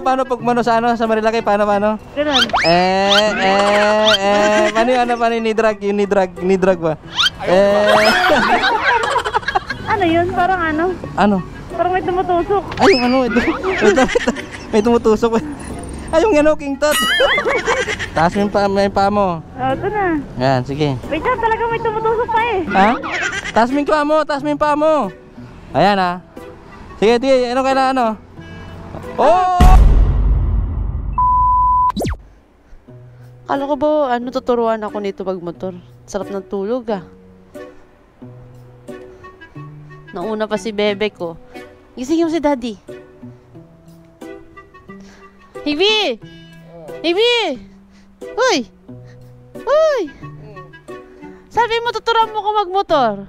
Paano pag mano sa ano, sa Marilaki? Paano? Ganun. Paano yung ni-drag? Yung ni-drag ba? Ano yun? Parang ano? Ano? Parang may tumutusok. Ay, yung ano, ito. May tumutusok. Ay, yung ano, King Tot. Taas mo yung paa mo. Ito na. Yan, sige. Wait lang, talaga may tumutusok pa eh. Ha? Taas mo yung paa mo. Ayan ha. Sige, ano kailangan ano? Oh! Kala ko ba tuturuan ako nito magmotor? Sarap ng tulog ah. Nauna pa si bebe ko. Gisingin mo si daddy. Hibi! Hibi! Uy! Uy! Sabi mo tuturuan mo ko magmotor.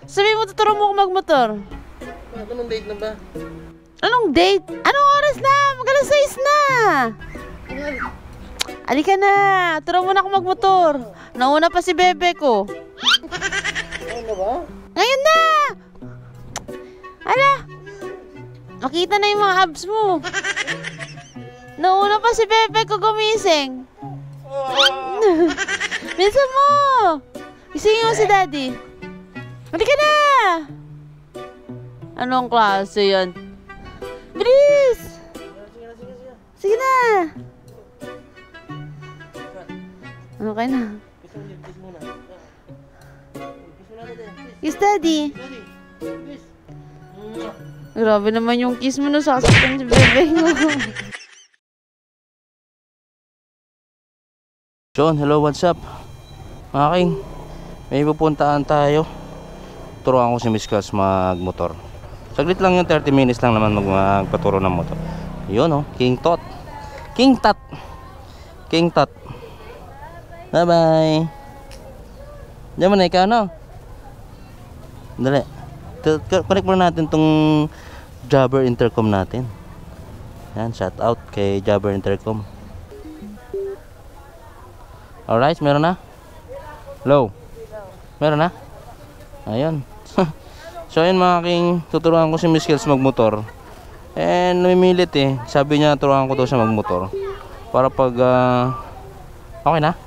Sabi mo tuturuan mo ko magmotor. Anong date na ba? Anong date? Anong oras na? Mag-alas 6 na! Alika na! Turuan mo na ako magmotor. Nauna pa si bebe ko. Ano ba? Ngayon na! Ala! Makita na yung mga abs mo. Nauna pa si bebe ko gumising. Minsan mo! Gisingin mo si daddy. Halika na! Anong klase yan? Bilis! Sige na! Ano kayo na? Kiss daddy! Grabe naman yung kiss mo na sasaktan si bebe mo. John, hello, what's up? Mga king, may pupuntaan tayo. Turuan ko si Miss Kels magmotor. Saglit lang yung 30 minutes lang naman magpaturo ng motor. Yun oh, King Tot. King Tot. King Tot. Bye bye. Diyan mo na ikaw no? Dali. Connect muna natin tong Jabber intercom natin. Yan, shout out kay Jabber intercom. Alright, meron na? Low. Meron na? Ayun. So ayun mga king, tuturuan ko si Miss Kels magmotor. And namimilit eh. Sabi niya turuan ko daw siya magmotor. Para pag okay na?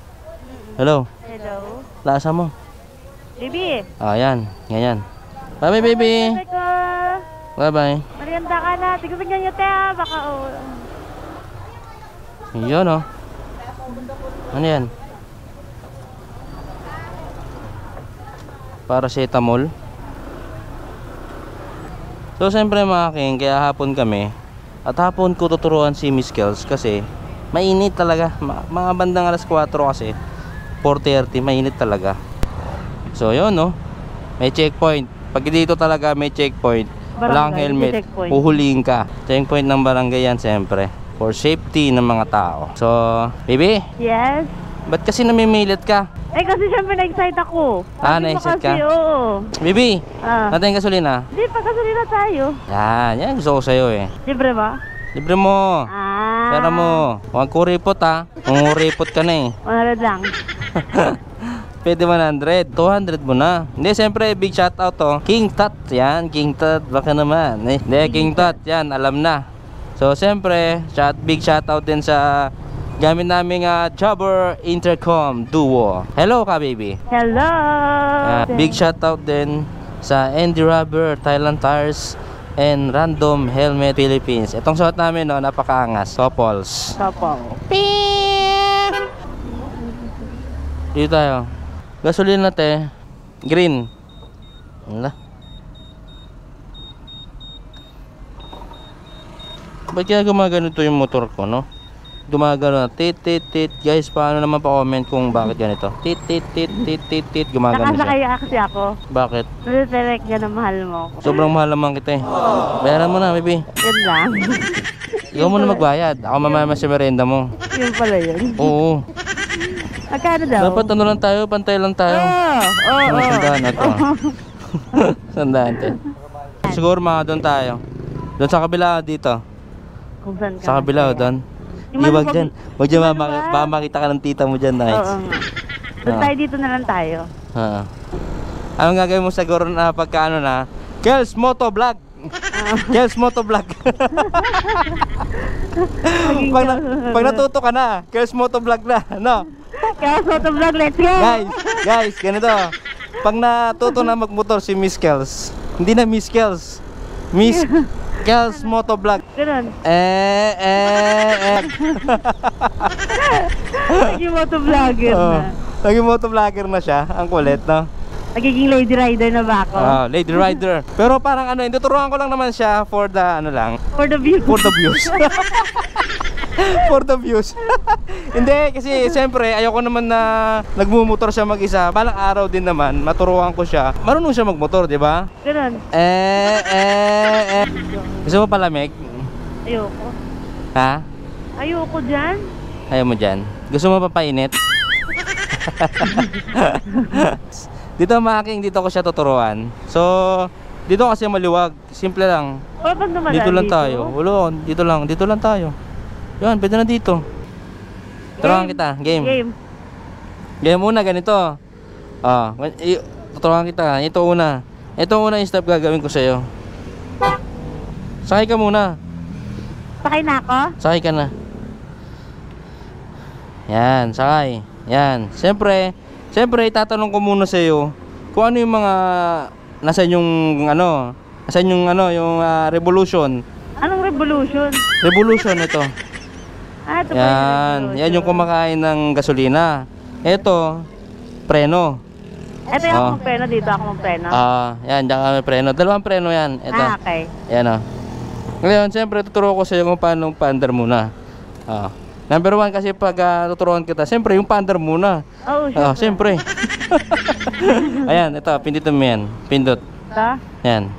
Hello. Hello. Lasa mo. Baby. Ayan, ganyan. Bye bye baby. Bye bye. Marianda ka na. Tignan niyo te ah. Baka Yun oh. Ano yan? Paracetamol. So siyempre mga king, kaya hapon kami. At hapon ko tuturuan si Miss Kels kasi mainit talaga. Mga bandang alas 4 kasi 4:30, mainit talaga. So yun no. May checkpoint. Pag dito talaga may checkpoint, walang helmet, puhulihin ka. Checkpoint ng barangay yan siyempre. For safety ng mga tao. So, baby? Yes? Ba't kasi namimilit ka? Eh kasi syempre na-excite ako. Na-excite ka? Oo. Baby, natin gasolina? Hindi, pagkasolina tayo. Yan gusto ko sa'yo eh. Libre ba? Libre mo. Pera mo. Huwag kuripot ha. Munguripot ka na eh. 100 lang. Pwede 100, 200 mo na. Hindi, siyempre big shoutout to King Tot. Yan, King Tot. Baka naman hindi, King Tot. Yan, alam na. So siyempre big shoutout din sa gamit naming Jabber intercom duo. Hello ka baby. Hello. Big shoutout din sa Andy Rubber, Thailand Tires, and Random Helmet Philippines. Itong suot namin no, napakaangas. Sopols. Dito tayo. Gasolina te. Green. Wala. Ba't kaya gumaganito yung motor ko, no? Gumagano na, tit. Guys, paano naman pa-comment kung bakit ganito? Tit. Gumagano siya. Nakasakaya kasi ako. Bakit? Nire-direct ka na mahal mo. Sobrang mahal naman kita eh. Bayaran mo na, baby. Yan lang. Ikaw mo na magbayad. Ako mamaya sa merenda mo. Yun pala yun. Oo. Magkano daw? Dapat ano lang tayo, pantay lang tayo. Ano, sandaan na to. Sandaan te. Siguro mga doon tayo. Doon sa kabila dito. Kung saan ka? Sa kabila doon. Iwag dyan. Wag dyan baka makita ka ng tita mo dyan, nice. Oo nga. Doon tayo, dito na lang tayo. Anong gagawin mo siguro na pagka ano na? Kels Motovlog! Kels Motovlog! Pag natuto ka na, Kels Motovlog na, no? Kaya Motovlog, let's go! Guys, ganito. Pag natuto na magmotor si Miss Kels, hindi na Miss Kels, Miss Kels Motovlog. Ganun. Naging motovlogger na. Naging motovlogger na siya. Ang kulit, no? Nagiging lady rider na ba ako? Lady rider. Pero parang ano, tuturuan ko lang naman siya for the ano lang. For the view. For the views. For the views. Hindi, kasi siyempre ayoko naman na nagmumotor siya mag-isa. Balang araw din naman, maturuan ko siya. Marunong siya magmotor, di ba? Ganun. Gusto mo palamig? Ayoko. Ha? Ayoko dyan. Ayaw mo dyan? Gusto mo papainit? Dito making, dito ko siya tuturuan. So, dito kasi maliwag. Simple lang. O, pag dumadaan Dito lang tayo. Wala, dito lang tayo. Yan, pwede na dito. Turuan kita, game. Game muna, ganito. Tuturuan kita. Ito una yung step gagawin ko sa'yo. Sakay ka muna. Sakay na ako? Sakay ka na. Yan, sakay. Yan. Siyempre, itatanong ko muna sa iyo kung ano yung mga nasa yung revolution. Anong revolution? Revolution ito. Ito pa Yan, yan yung kumakain ng gasolina. Ito, preno. Ito yung ako magpreno, dito ako magpreno. Yan, diyan kami preno. Dalawang preno yan. Ito. Okay. Yan Ngayon, siyempre tuturo ko sa iyo kung paano paandar muna. Number 1 kasi pag tuturuan kita, siyempre yung paandar muna. Siyempre. Ayan, ito, pindutin mo yan. Pindot. Ito? Yan.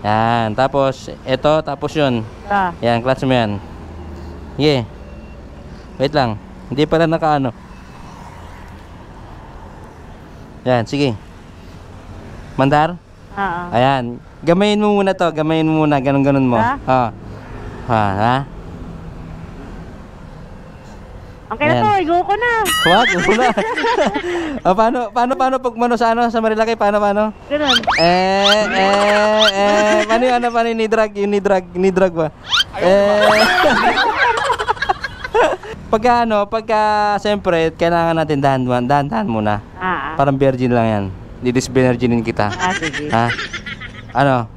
Yan, tapos ito, tapos yun. Ito? Yan, clutch mo yan. Sige. Wait lang. Hindi pala nakaano. Yan, sige. Mandar? Oo. Ayan. Gamayin mo muna to, ganun mo. Ha? Okay na to, go ko na. Wag na. Paano pag sa Marilaki, paano? Ganun. Paano yung ni-drag ba? Pagka siyempre, kailangan natin dahan muna. Parang virgin lang yan. Didisvirginin kita. Sige. Ha? Ano?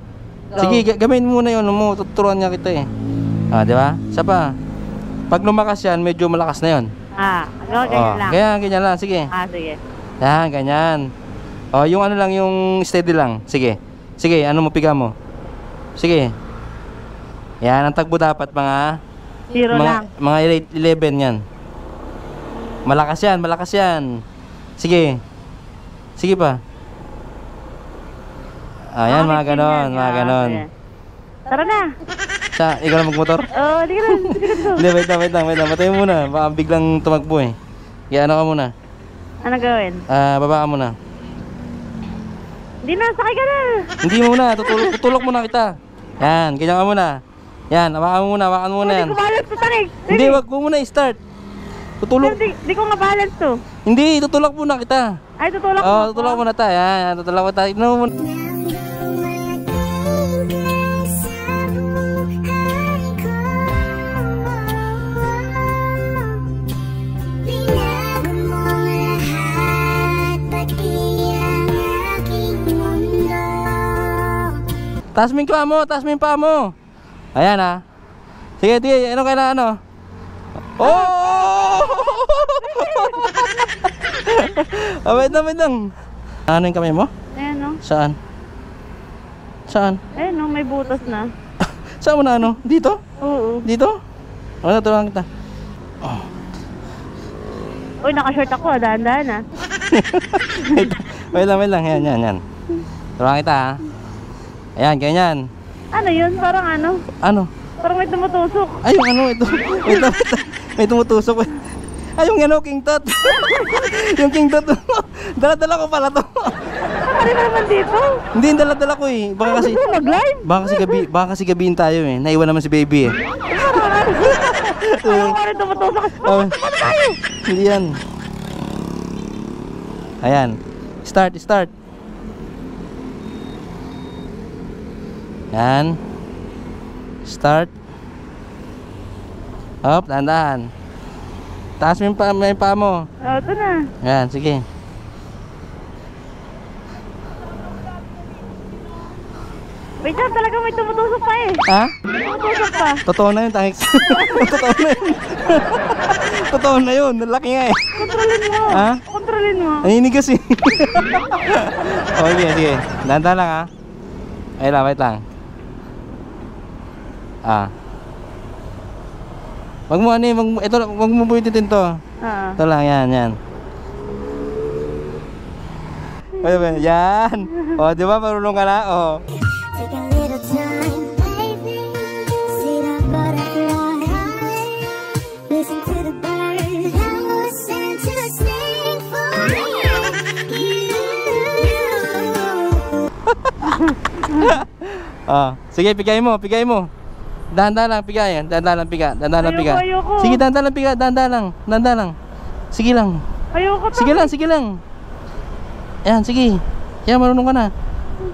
Sige, gamitin mo muna yun. Tuturuan niya kita eh. Di ba? Isa pa. Pag lumakas yan, medyo malakas na yun. Ganyan lang. Ganyan lang. Sige. Sige. Yan, ganyan. Yung ano lang, yung steady lang. Sige. Sige, ano mo, piga mo. Sige. Yan, ang tagbo dapat mga... 0 lang. Mga 11 yan. Malakas yan. Sige. Sige pa. Yan, mga ganon. Tara na. Ikaw na magmotor? Hindi ka na. Hindi, wait lang. Matayin muna. Baka biglang tumakbo eh. Kaya ano ka muna? Ano gawin? Baba ka muna. Hindi na, sakay ka na. Hindi muna, tutulok muna kita. Yan, ganyan ka muna. Yan, hawakan mo muna yan. Hindi ko balance to, tanig. Hindi, wag mo muna i-start. Tutulok. Hindi ko nga balance to. Hindi, tutulok muna kita. Ay, tutulak mo. Tutulok muna tayo. Yan, tutulok mo tayo. Tignan mo muna. Taas mo yung paa mo. Ayan Sige, ano kailangan wait lang. Ano yung kamay mo? Ayan Saan? Ayan may butas na. Saan mo na Dito? Oo. Dito? Tulungan kita. Uy, nakashort ako. Dahan-dahan Wait lang. Yan. Tulungan kita Ayan, ganyan. Ano yun? Parang Ano? Parang may tumutusok. Ay, yung ito. May tumutusok. Ay, yung King Tut. Yung King Tut. Dala-dala ko pala to. Ano naman dito? Hindi, dala-dala ko eh. Baka kasi gabihin tayo eh. Naiwan naman si baby eh. Parang rin tumutusok. Hindi yan. Ayan. Start. Yan. Start. Hop, dahan-dahan. Taas mo yung paa mo. Oh, ito na. Yan, sige. Wait lang, talaga may tumutusok pa eh. Ha? May tumutusok pa. Totoo na yun, thanks. Totoo na yun. Totoo na yun, nalaki nga eh. Kontrolin mo. Ha? Kontrolin mo. Naninig kasi. Okay, sige. Dahan-dahan lang ha. Wait lang. Wag mo ano eh, wag mo buhitin to. Ito lang, yan. Yan. O, di ba marunong ka na? O. Take a little time, baby. See that butterfly. Listen to the birds. Listen to the sing for you. Sige, pigay mo. Dahan-dahan lang, piga. Ayoko. Sige, dahan-dahan lang, piga. Dahan-dahan lang. Sige lang. Ayoko to. Sige lang. Yan, sige. Yan, marunong ka na.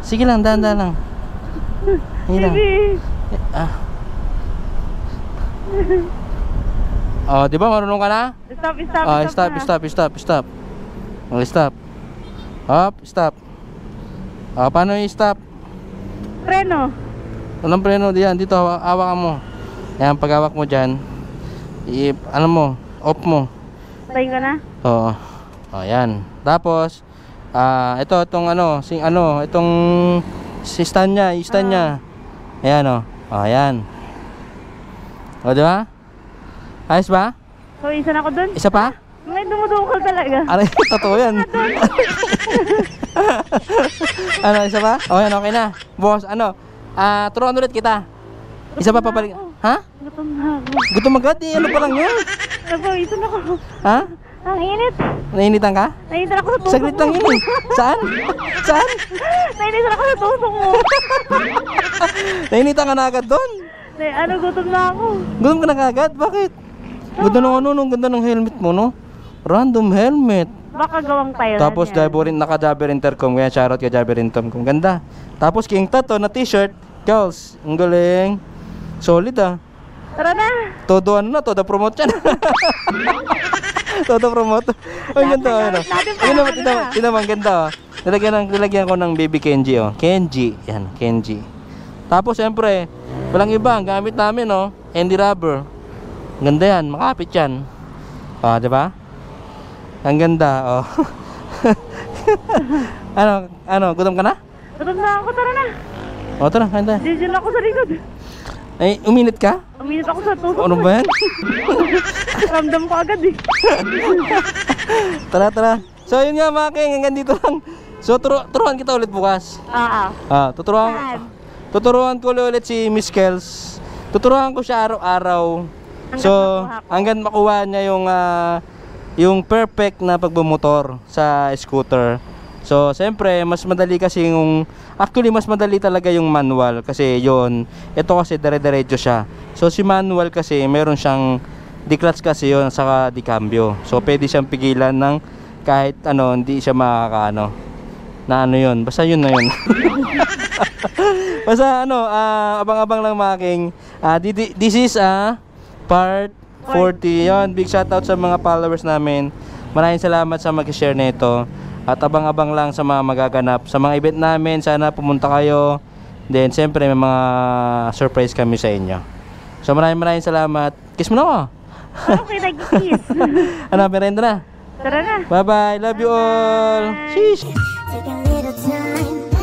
Sige lang, dahan-dahan lang. Hindi lang. Sige. Di ba marunong ka na? Stop. Stop. Hop, stop. Paano i-stop? Preno. Walang preno diyan, dito hawakan mo. Yan, pag hawak mo diyan, off mo. Tayo ka na? Oo. Yan. Tapos itong stand niya. Ayan ayan. Di ba? Ayos ba? So, isa na ako dun. Isa pa? May dumudukol talaga. Aray, totoo yan. Isa pa? Yan, okay na. Boss, turuan ulit kita. Isa pa papalik. Ha? Gutom na ako. Gutom agad eh, ano pa lang yun? Napawisan ako. Ha? Ang init. Nainitan ka? Nainitan ako sa tusok Saglit lang mo. yun eh. Saan? Nainitan ako sa tusok mo. Nainitan ka na agad doon. Gutom na ako. Gutom ka na agad? Bakit? Ganda ng ganda ng helmet mo, no? Random helmet. Baka gawang tayo. Tapos naka-Jabber Intercom, kaya shoutout kay Jabber Intercom. Ganda. Tapos King Tato na t-shirt. Girls, ang galing. Solid ah. Tara na. Todo promote yan. Todo promote. Ang ganda Tingnan mo, ang ganda. Nilagyan ko ng baby Kenji Kenji, yan, Kenji. Tapos siyempre, walang iba, ang gamit namin Andy Rubber. Ganda yan, makapit yan. Di ba? Ang ganda, gutom ka na? Gutom na ako, tara na. Tara, ganda. Diyan ako sa likod. Ay, uminit ka? Uminit ako sa tusok Ano mo. ba yan? Ramdam ko agad eh. Tara. So yun nga mga king, hanggang dito lang. So turuan kita ulit bukas. Tuturuan ko ulit si Miss Kels. Tuturuan ko siya araw-araw. So hanggang makuha niya yung perfect na pagbumotor sa scooter. So siyempre mas madali kasi mas madali talaga yung manual kasi ito kasi dire-diretso siya. So si manual kasi meron siyang di-clutch kasi yun saka di-cambio. So pwede siyang pigilan ng kahit hindi siya makakaano na yun. Basta yun na yun. Basta abang-abang lang mga king. This is part 40. Yun, big shoutout sa mga followers namin. Maraming salamat sa mag-share nito. At abang-abang lang sa mga magaganap sa mga event namin. Sana pumunta kayo. Then siyempre may mga surprise kami sa inyo. So maraming salamat. Kiss mo na ako. Okay, nag-kiss. Merenda na. Tara na. Bye bye. Love you all. Sheesh. Take a little time.